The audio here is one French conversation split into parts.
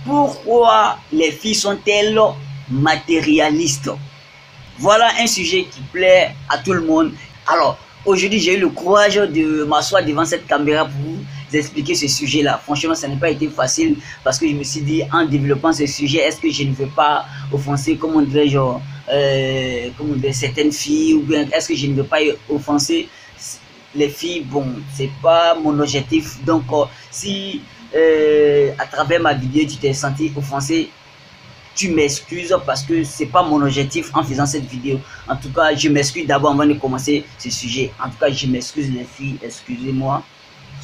Pourquoi les filles sont-elles matérialistes? Voilà un sujet qui plaît à tout le monde. Alors, aujourd'hui, j'ai eu le courage de m'asseoir devant cette caméra pour vous expliquer ce sujet-là. Franchement, ça n'a pas été facile parce que je me suis dit, en développant ce sujet, est-ce que je ne veux pas offenser, comment dirais-je, certaines filles, ou bien est-ce que je ne veux pas offenser les filles? Bon, c'est pas mon objectif. Donc, si à travers ma vidéo, tu t'es senti offensé, tu m'excuses parce que c'est pas mon objectif en faisant cette vidéo. En tout cas, je m'excuse d'abord avant de commencer ce sujet. En tout cas, je m'excuse les filles, excusez-moi,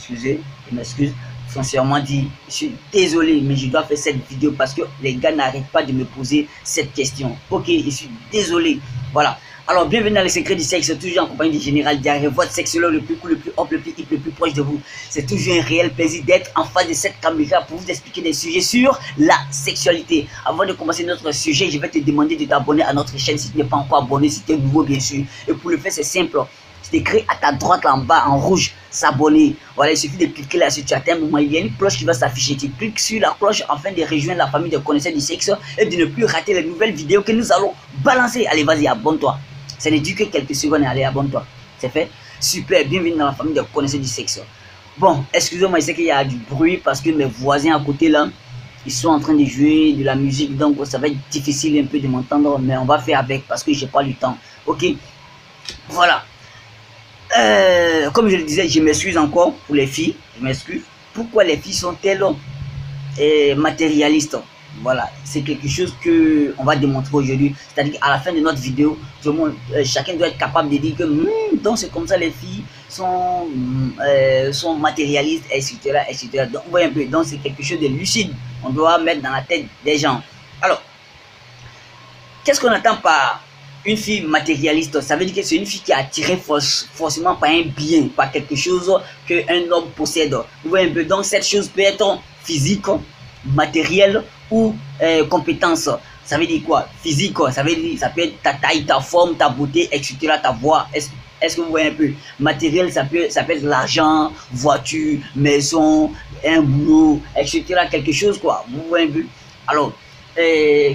je m'excuse. Sincèrement dit, je suis désolé, mais je dois faire cette vidéo parce que les gars n'arrêtent pas de me poser cette question. Ok, je suis désolé. Voilà. Alors, bienvenue dans les secrets du sexe, toujours en compagnie du général Diarrhée, votre sexologue le plus cool, le plus hop, le plus hip, le plus proche de vous. C'est toujours un réel plaisir d'être en face de cette caméra pour vous expliquer des sujets sur la sexualité. Avant de commencer notre sujet, je vais te demander de t'abonner à notre chaîne si tu n'es pas encore abonné, si tu es nouveau bien sûr. Et pour le faire, c'est simple. C'est écrit à ta droite là en bas en rouge, s'abonner. Voilà, il suffit de cliquer là-dessus. Tu as un moment, il y a une cloche qui va s'afficher. Tu cliques sur la cloche afin de rejoindre la famille de connaisseurs du sexe et de ne plus rater les nouvelles vidéos que nous allons balancer. Allez, vas-y, abonne-toi. Ça ne dure que quelques secondes et allez, abonne-toi. C'est fait? Super, bienvenue dans la famille de connaisseurs du sexe. Bon, excusez-moi, je sais qu'il y a du bruit parce que mes voisins à côté là, ils sont en train de jouer de la musique. Donc, ça va être difficile un peu de m'entendre, mais on va faire avec parce que j'ai pas le temps. Ok? Voilà. Comme je le disais, je m'excuse encore pour les filles. Je m'excuse. Pourquoi les filles sont-elles matérialistes? Voilà, c'est quelque chose que on va démontrer aujourd'hui. C'est-à-dire qu'à la fin de notre vidéo, tout le monde, chacun doit être capable de dire que donc c'est comme ça les filles sont matérialistes, etc., etc. Donc, voyez un peu, donc c'est quelque chose de lucide. On doit mettre dans la tête des gens. Alors, qu'est-ce qu'on attend par une fille matérialiste? Ça veut dire que c'est une fille qui est attirée forcément par un bien, par quelque chose qu'un homme possède. Vous voyez un peu, donc cette chose peut être physique, matérielle ou compétence. Ça veut dire quoi? Physique, ça veut dire, ça peut être ta taille, ta forme, ta beauté, etc., ta voix. Est-ce que vous voyez un peu? Matériel, ça peut être l'argent, voiture, maison, un boulot, etc., quelque chose quoi. Vous voyez un peu? Alors,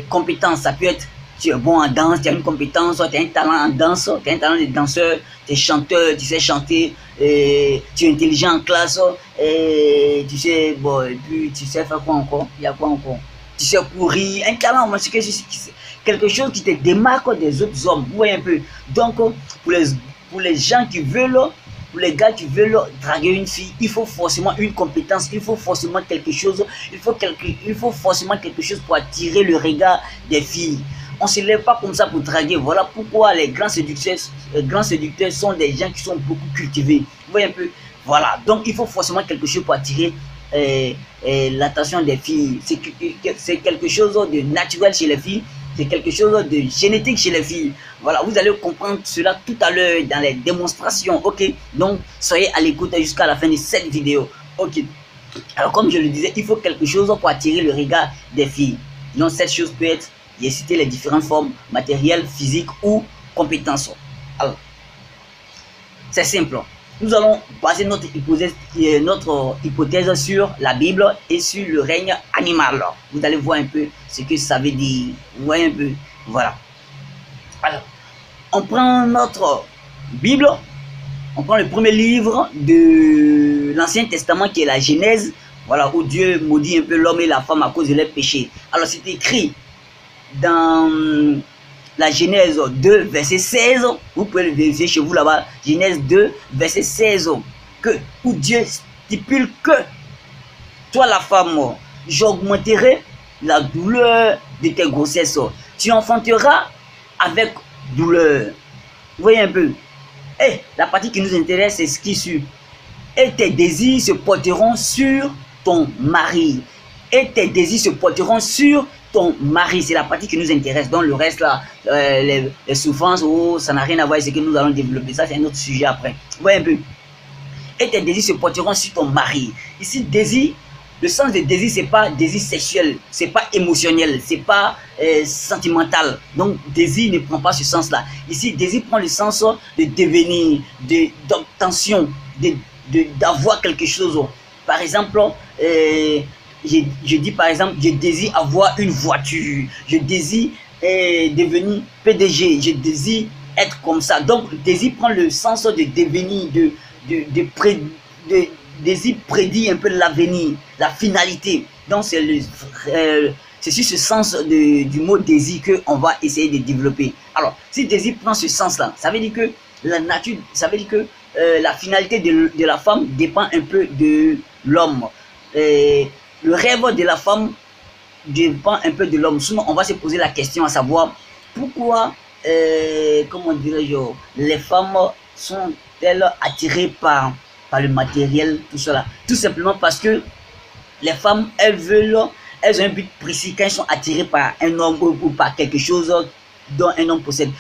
compétence, ça peut être tu es bon en danse, tu as une compétence, tu as un talent en danse, tu as un talent de danseur, tu es chanteur, tu sais chanter, et tu es intelligent en classe, et tu sais, bon, et puis tu sais faire quoi encore? Il y a quoi encore? Tu sais courir, un talent, c'est quelque chose qui te démarque des autres hommes, vous voyez un peu. Donc, pour les gens qui veulent, pour les gars qui veulent draguer une fille, il faut forcément une compétence, il faut forcément quelque chose, il faut forcément quelque chose pour attirer le regard des filles. On ne se lève pas comme ça pour draguer. Voilà pourquoi les grands séducteurs sont des gens qui sont beaucoup cultivés. Vous voyez un peu? Voilà. Donc, il faut forcément quelque chose pour attirer l'attention des filles. C'est quelque chose de naturel chez les filles. C'est quelque chose de génétique chez les filles. Voilà. Vous allez comprendre cela tout à l'heure dans les démonstrations. Ok? Donc, soyez à l'écoute jusqu'à la fin de cette vidéo. Ok? Alors, comme je le disais, il faut quelque chose pour attirer le regard des filles. Donc, cette chose peut être, j'ai cité les différentes formes matérielles, physiques ou compétences. Alors, c'est simple. Nous allons baser notre hypothèse sur la Bible et sur le règne animal. Vous allez voir un peu ce que ça veut dire. Vous voyez un peu. Voilà. Alors, on prend notre Bible. On prend le premier livre de l'Ancien Testament qui est la Genèse. Voilà, où Dieu maudit un peu l'homme et la femme à cause de leurs péchés. Alors, c'est écrit dans la Genèse 2, verset 16, vous pouvez le vérifier chez vous là-bas, Genèse 2, verset 16, où Dieu stipule que toi la femme, j'augmenterai la douleur de tes grossesses, tu enfanteras avec douleur. Vous voyez un peu? Et la partie qui nous intéresse, c'est ce qui suit. Et tes désirs se porteront sur ton mari. Et tes désirs se porteront sur ton mari. C'est la partie qui nous intéresse. Donc le reste là, les souffrances, oh, ça n'a rien à voir avec ce que nous allons développer. Ça, c'est un autre sujet après. Vous voyez un peu? Et tes désirs se porteront sur ton mari. Ici, désir, le sens de désir, c'est pas désir sexuel, c'est pas émotionnel, c'est pas sentimental. Donc désir ne prend pas ce sens-là. Ici, désir prend le sens de devenir, d'obtention, d'avoir quelque chose. Par exemple, je dis par exemple, je désire avoir une voiture, je désire devenir PDG, je désire être comme ça. Donc, le désir prend le sens de devenir, de désir prédit un peu l'avenir, la finalité. Donc, c'est sur ce sens du mot désir qu'on va essayer de développer. Alors, si désir prend ce sens-là, ça veut dire que la nature, ça veut dire que la finalité de la femme dépend un peu de l'homme. Le rêve de la femme dépend un peu de l'homme. Sinon, on va se poser la question à savoir pourquoi, comment dirais-je, les femmes sont-elles attirées par le matériel, tout cela. Tout simplement parce que les femmes, elles ont un but précis quand elles sont attirées par un homme ou par quelque chose dont un homme possède.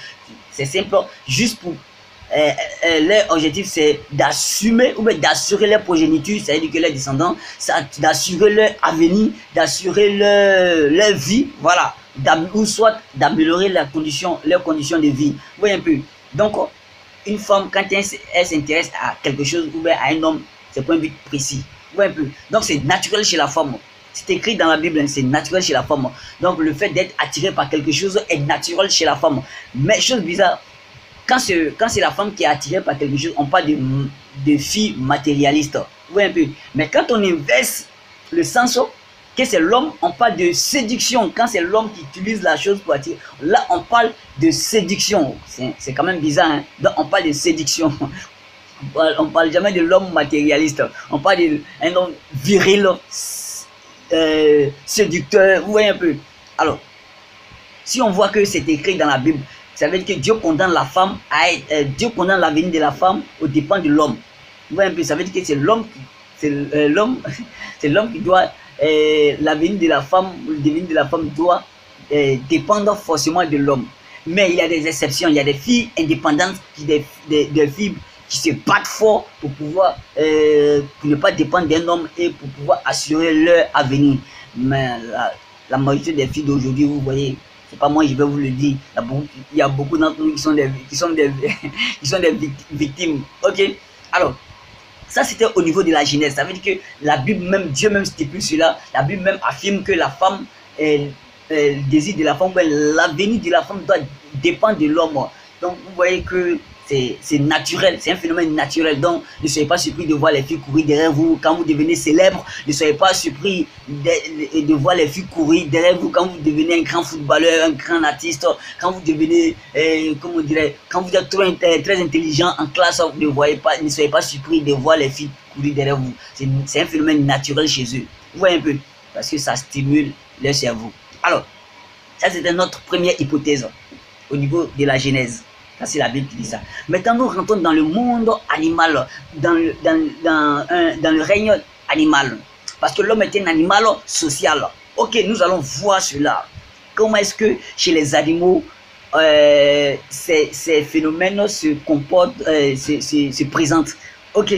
C'est simple, juste pour leur objectif, c'est d'assumer ou bien d'assurer leur progéniture, c'est-à-dire que leurs descendants, d'assurer leur avenir, d'assurer leur vie, voilà, ou soit d'améliorer leurs conditions de vie. Vous voyez un peu. Donc, une femme, quand elle s'intéresse à quelque chose ou bien à un homme, c'est pour un but précis. Vous voyez un peu. Donc, c'est naturel chez la femme. C'est écrit dans la Bible, c'est naturel chez la femme. Donc, le fait d'être attiré par quelque chose est naturel chez la femme. Mais, chose bizarre, quand c'est la femme qui est attirée par quelque chose, on parle de filles matérialistes. Vous voyez un peu. Mais quand on inverse le sens, que c'est l'homme, on parle de séduction. Quand c'est l'homme qui utilise la chose pour attirer, là, on parle de séduction. C'est quand même bizarre, hein? Donc, on parle de séduction. On parle jamais de l'homme matérialiste. On parle d'un homme viril, séducteur. Vous voyez un peu. Alors, si on voit que c'est écrit dans la Bible, ça veut dire que Dieu condamne la femme Dieu condamne l'avenir de la femme au dépend de l'homme. Vous voyez un peu, ça veut dire que c'est l'homme c'est l'homme qui doit l'avenir de la femme, le devenir de la femme doit dépendre forcément de l'homme. Mais il y a des exceptions, il y a des filles indépendantes, des filles qui se battent fort pour pouvoir pour ne pas dépendre d'un homme et pour pouvoir assurer leur avenir. Mais la majorité des filles d'aujourd'hui, vous voyez, c'est pas moi, je vais vous le dire. Il y a beaucoup d'entre nous qui sont des victimes. Ok. Alors, ça c'était au niveau de la Genèse. Ça veut dire que la Bible même, Dieu même stipule cela. La Bible même affirme que la femme, le désir de la femme, l'avenir de la femme doit dépendre de l'homme. Donc vous voyez que c'est naturel, c'est un phénomène naturel. Donc ne soyez pas surpris de voir les filles courir derrière vous quand vous devenez célèbre. Ne soyez pas surpris de voir les filles courir derrière vous quand vous devenez un grand footballeur, un grand artiste, quand vous devenez, comment on dirait, quand vous êtes très intelligent en classe. Ne soyez pas surpris de voir les filles courir derrière vous. C'est un phénomène naturel chez eux. Vous voyez un peu, parce que ça stimule leur cerveau. Alors, ça c'était notre première hypothèse au niveau de la Genèse. Ça, c'est la Bible qui dit ça. Maintenant, nous rentrons dans le monde animal, dans le règne animal. Parce que l'homme est un animal social. Ok, nous allons voir cela. Comment est-ce que chez les animaux, ces phénomènes se comportent, se présentent. Ok.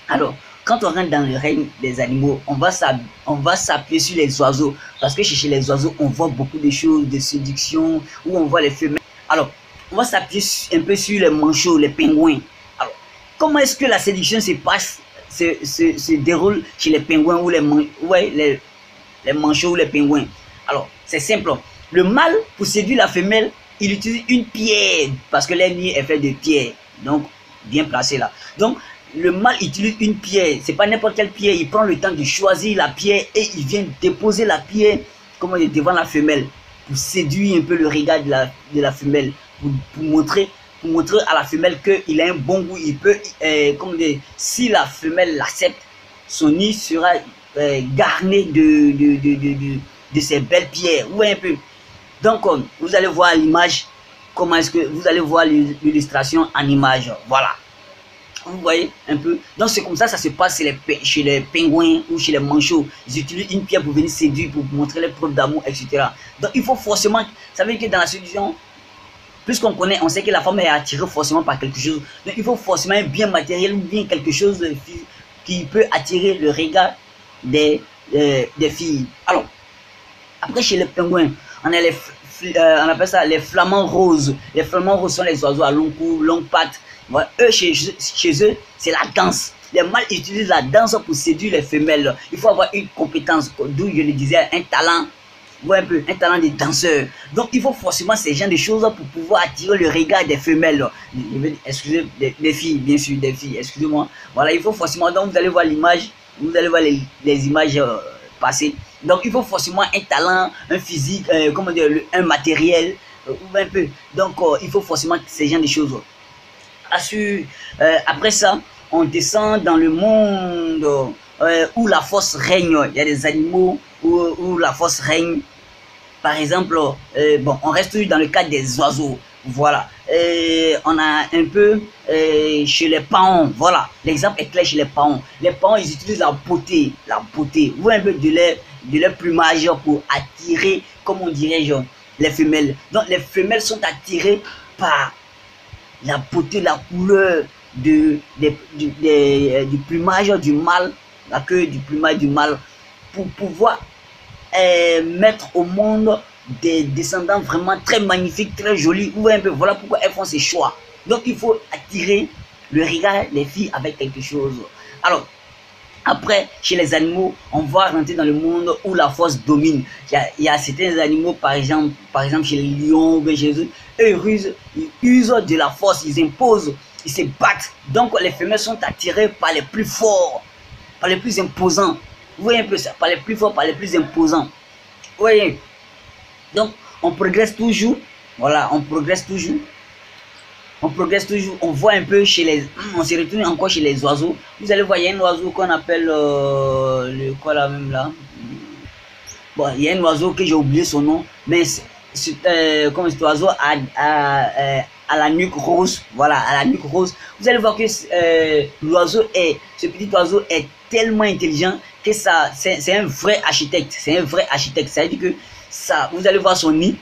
Alors, quand on rentre dans le règne des animaux, on va s'appuyer sur les oiseaux. Parce que chez les oiseaux, on voit beaucoup de choses, de séduction, où on voit les femelles. Alors, on va s'appuyer un peu sur les manchots, les pingouins. Alors, comment est-ce que la séduction se déroule chez les pingouins ou les manchots ou les pingouins? Alors, c'est simple. Le mâle, pour séduire la femelle, il utilise une pierre, parce que leur nid est fait de pierre. Donc, bien placé là. Donc, le mâle utilise une pierre. C'est pas n'importe quelle pierre. Il prend le temps de choisir la pierre et il vient déposer la pierre devant la femelle pour séduire un peu le regard de la femelle. Pour montrer à la femelle qu'il a un bon goût. Il peut, si la femelle l'accepte, son nid sera garni de ces belles pierres. Vous voyez un peu. Donc, vous allez voir l'image. Comment est-ce que vous allez voir l'illustration en image? Voilà. Vous voyez un peu. Donc, c'est comme ça se passe chez les pingouins ou chez les manchots. Ils utilisent une pierre pour venir séduire, pour montrer les preuves d'amour, etc. Donc, il faut forcément. Ça veut dire que dans la séduction, plus qu'on connaît, on sait que la femme est attirée forcément par quelque chose. Donc, il faut forcément un bien matériel ou bien quelque chose qui peut attirer le regard des filles. Alors, après, chez les pingouins, on a on appelle ça les flamants roses. Les flamants roses sont les oiseaux à long cou, longue patte. Voilà. Eux, chez eux, c'est la danse. Les mâles utilisent la danse pour séduire les femelles. Il faut avoir une compétence, d'où je le disais, un talent. Ouais, un peu, un talent de danseur. Donc, il faut forcément ces genres de choses pour pouvoir attirer le regard des femelles. Excusez, des filles, bien sûr, des filles, excusez-moi. Voilà, il faut forcément, donc vous allez voir l'image, vous allez voir les images passer. Donc, il faut forcément un talent, un physique, comment dire, un matériel, un peu. Donc, il faut forcément ces genres de choses. Après ça, on descend dans le monde où la force règne. Il y a des animaux où la force règne. Par exemple, bon, on reste dans le cadre des oiseaux. Voilà. On a un peu chez les paons. Voilà. L'exemple est clair chez les paons. Les paons, ils utilisent la beauté. La beauté. Ou un peu de leur plumage pour attirer, comme on dirait, genre, les femelles. Donc, les femelles sont attirées par la beauté, la couleur du plumage du mâle, la queue du plumage du mâle, pour pouvoir mettre au monde des descendants vraiment très magnifiques, très jolis. Ou un peu, voilà pourquoi elles font ces choix. Donc il faut attirer le regard des filles avec quelque chose. Alors, après, chez les animaux, on va rentrer dans le monde où la force domine. Il y a certains animaux, par exemple chez les lions, ou chez eux, ils usent de la force, ils imposent, ils se battent. Donc les femelles sont attirées par les plus forts, par les plus imposants. Vous voyez un peu ça, par les plus forts, par les plus imposants. Vous voyez. Donc on progresse toujours. Voilà, on progresse toujours. On progresse toujours, on voit un peu chez les... On se retourne encore chez les oiseaux. Vous allez voir, il y a un oiseau qu'on appelle... le quoi là même là. Bon, il y a un oiseau que j'ai oublié son nom. Mais comme cet oiseau à la nuque rose. Voilà, à la nuque rose. Vous allez voir que l'oiseau est... Ce petit oiseau est tellement intelligent que ça... C'est un vrai architecte. C'est un vrai architecte. Ça veut dire que ça... Vous allez voir son nid.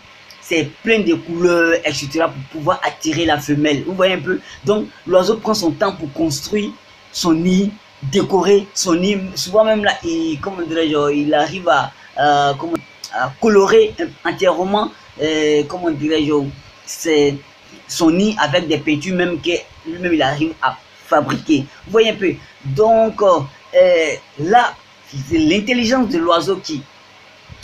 C'est plein de couleurs, etc. pour pouvoir attirer la femelle. Vous voyez un peu? Donc, l'oiseau prend son temps pour construire son nid, décorer son nid. Souvent même là, il arrive à colorer entièrement, comment dirais-je, son nid avec des peintures même que lui-même il arrive à fabriquer. Vous voyez un peu? Donc, là, c'est l'intelligence de l'oiseau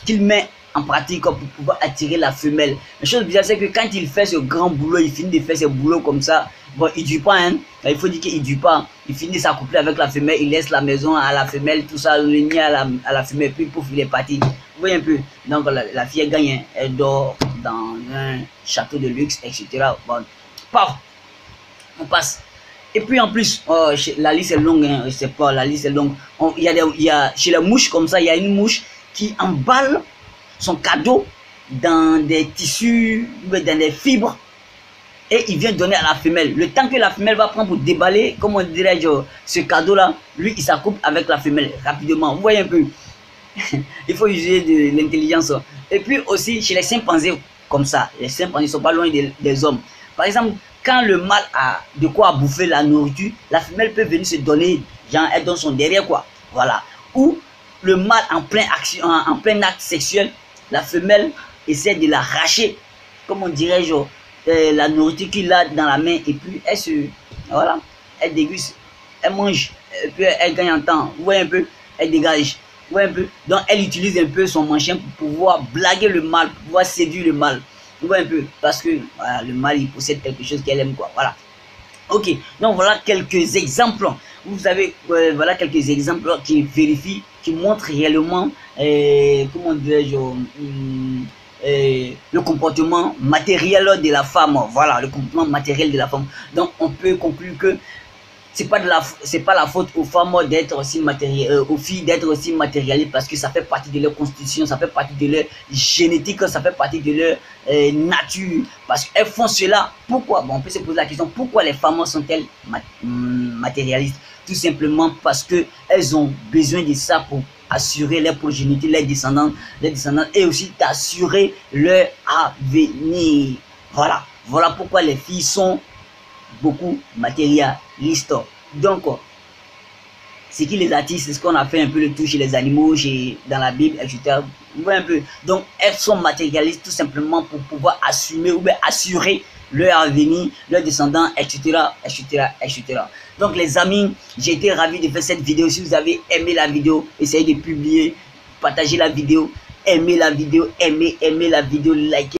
qu'il met en pratique pour pouvoir attirer la femelle. La chose bizarre, c'est que quand il fait ce grand boulot, il finit de faire ce boulot comme ça. Bon, il ne dure pas, hein. Il faut dire qu'il ne dure pas. Il finit de s'accoupler avec la femelle, il laisse la maison à la femelle, tout ça, le nid à la femelle, puis pouf, il est parti. Vous voyez un peu? Donc, la fille gagne, hein. Elle dort dans un château de luxe, etc. Bon, paf, on passe. Et puis en plus, la liste est longue, hein. Je sais pas, la liste est longue. Chez les mouches comme ça, il y a une mouche qui emballe son cadeau dans des tissus, dans des fibres, et il vient donner à la femelle. Le temps que la femelle va prendre pour déballer, comme on dirait, ce cadeau-là, lui, il s'accouple avec la femelle rapidement. Vous voyez un peu? Il faut user de l'intelligence. Et puis aussi, chez les chimpanzés, comme ça, les chimpanzés ne sont pas loin des hommes. Par exemple, quand le mâle a de quoi bouffer la nourriture, la femelle peut venir se donner, genre, elle donne son derrière, quoi. Voilà. Ou le mâle en plein acte sexuel, la femelle essaie de l'arracher, comme on dirait, genre, la nourriture qu'il a dans la main, et puis voilà, elle déguste, elle mange, et puis elle gagne en temps. Vous voyez un peu, elle dégage. Vous voyez un peu, donc elle utilise un peu son manchin pour pouvoir blaguer le mâle, pour pouvoir séduire le mâle. Vous voyez un peu, parce que voilà, le mâle, il possède quelque chose qu'elle aime, quoi. Voilà. Ok, donc voilà quelques exemples. Vous avez, voilà quelques exemples qui vérifient, qui montrent réellement, comment dirais-je, le comportement matériel de la femme. Voilà, le comportement matériel de la femme. Donc on peut conclure que c'est pas la faute aux femmes d'être aussi aux filles d'être aussi matérialistes, parce que ça fait partie de leur constitution, ça fait partie de leur génétique, ça fait partie de leur nature, parce qu'elles font cela. Pourquoi? Bon, on peut se poser la question, pourquoi les femmes sont-elles matérialistes? Tout simplement parce que elles ont besoin de ça pour assurer leur progéniture, leurs descendants, et aussi d'assurer leur avenir. Voilà pourquoi les filles sont beaucoup matérialistes. Donc, ce qui les attire, c'est ce qu'on a fait un peu le tout chez les animaux, dans la Bible, etc. Vous voyez un peu. Donc, elles sont matérialistes tout simplement pour pouvoir assumer ou bien assurer leur avenir, leurs descendants, etc., etc., etc. Donc, les amis, j'ai été ravi de faire cette vidéo. Si vous avez aimé la vidéo, essayez de publier, partager la vidéo, aimez la vidéo, aimez la vidéo, likez.